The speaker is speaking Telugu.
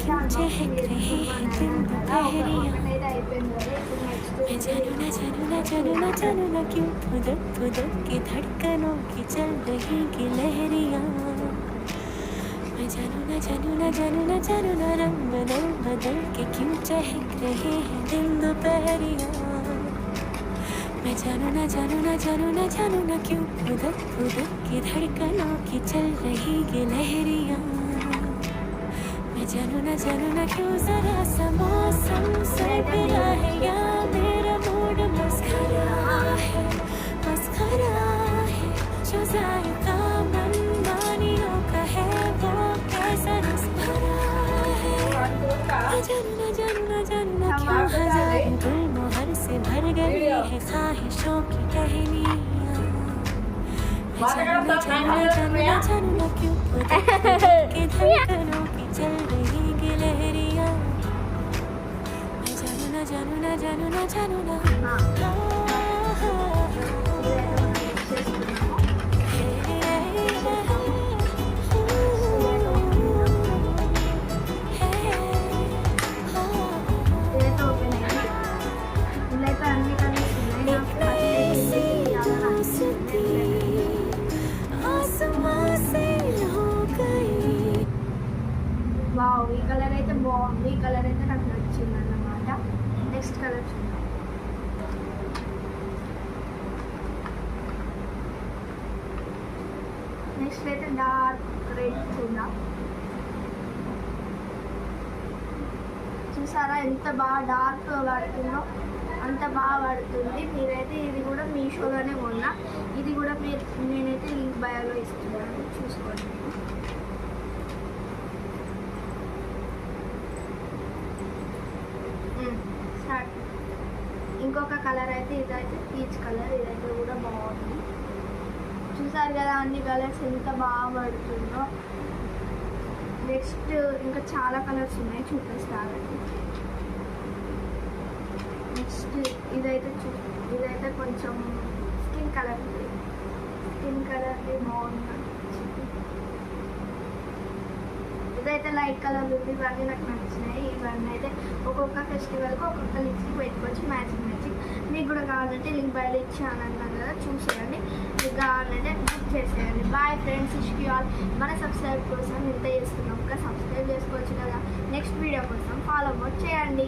क्यों चहक रहे हैं दिन दोपहरियाँ। मैं जानू ना जानू ना जानू ना जानू ना क्यों फुदक फुदक के धड़कनों की चल रही की लहरियाँ। मैं जानू ना जानू ना जानू ना जानू ना रंग बदल बदल के क्यों चहक रहे हैं दिन दोपहरियाँ। मैं जानू ना जानू ना जानू ना जानू ना क्यों फुदक फुदक के धड़कनों की चल रही ये लहरियाँ। मैं जानू ना क्यों जरा सा मौसम सरबरा है या मेरा मूड मस्खरा है जो जायका मनमानियों का है वो कैसा रस भरा है। मैं जानू ना क्यों हजारों दिल मोहर से भर गई है ख्वाहिशों की टहनियाँ। मैं जानू ना क्यों फुदक फुदक के धड़कनों की चल रही की लहरियाँ। मैं जानू ना వావ్, ఈ కలర్ అయితే బాగుంది. ఈ కలర్ అయితే నాకు నచ్చింది అన్నమాట. నెక్స్ట్ కలర్ చూద్దాం. నెక్స్ట్ అయితే డార్క్ రెడ్ చూద్దాం. చూసారా ఎంత బాగా డార్క్ పడుతుందో, అంత బాగా పడుతుంది. మీరైతే ఇది కూడా మీషోలోనే కొన్నా. ఇది కూడా నేనైతే లింక్ బయోలో ఇస్తున్నాను, చూసుకోండి. ఇంకొక కలర్ అయితే ఇదైతే పీచ్ కలర్. ఇదైతే కూడా బాగుంది. చూసారు కదా అన్ని కలర్స్ ఎంత బాగా పడుతుందో. నెక్స్ట్ ఇంకా చాలా కలర్స్ ఉన్నాయి, చూపిస్తాను. నెక్స్ట్ ఇదైతే కొంచెం స్కిన్ కలర్ బాగుంది. ఇదైతే లైట్ కలర్ ఉంది. ఇవన్నీ నాకు నచ్చినాయి. ఇవన్నీ అయితే ఒక్కొక్క ఫెస్టివల్కి ఒక్కొక్క లిప్స్టిక్ పెట్టుకోవచ్చు, మ్యాచింగ్. మీకు కూడా కావాలంటే లింక్ బయట ఇచ్చాను అన్నాను కదా, చూసేయండి. మీకు కావాలంటే బుక్ చేసేయండి. బాయ్ ఫ్రెండ్స్, ఇష్కి ఆల్. మన సబ్స్క్రైబ్ కోసం ఇంత చేసుకున్నాం, ఇంకా సబ్స్క్రైబ్ చేసుకోవచ్చు కదా. నెక్స్ట్ వీడియో కోసం ఫాలో అప్ చేయండి.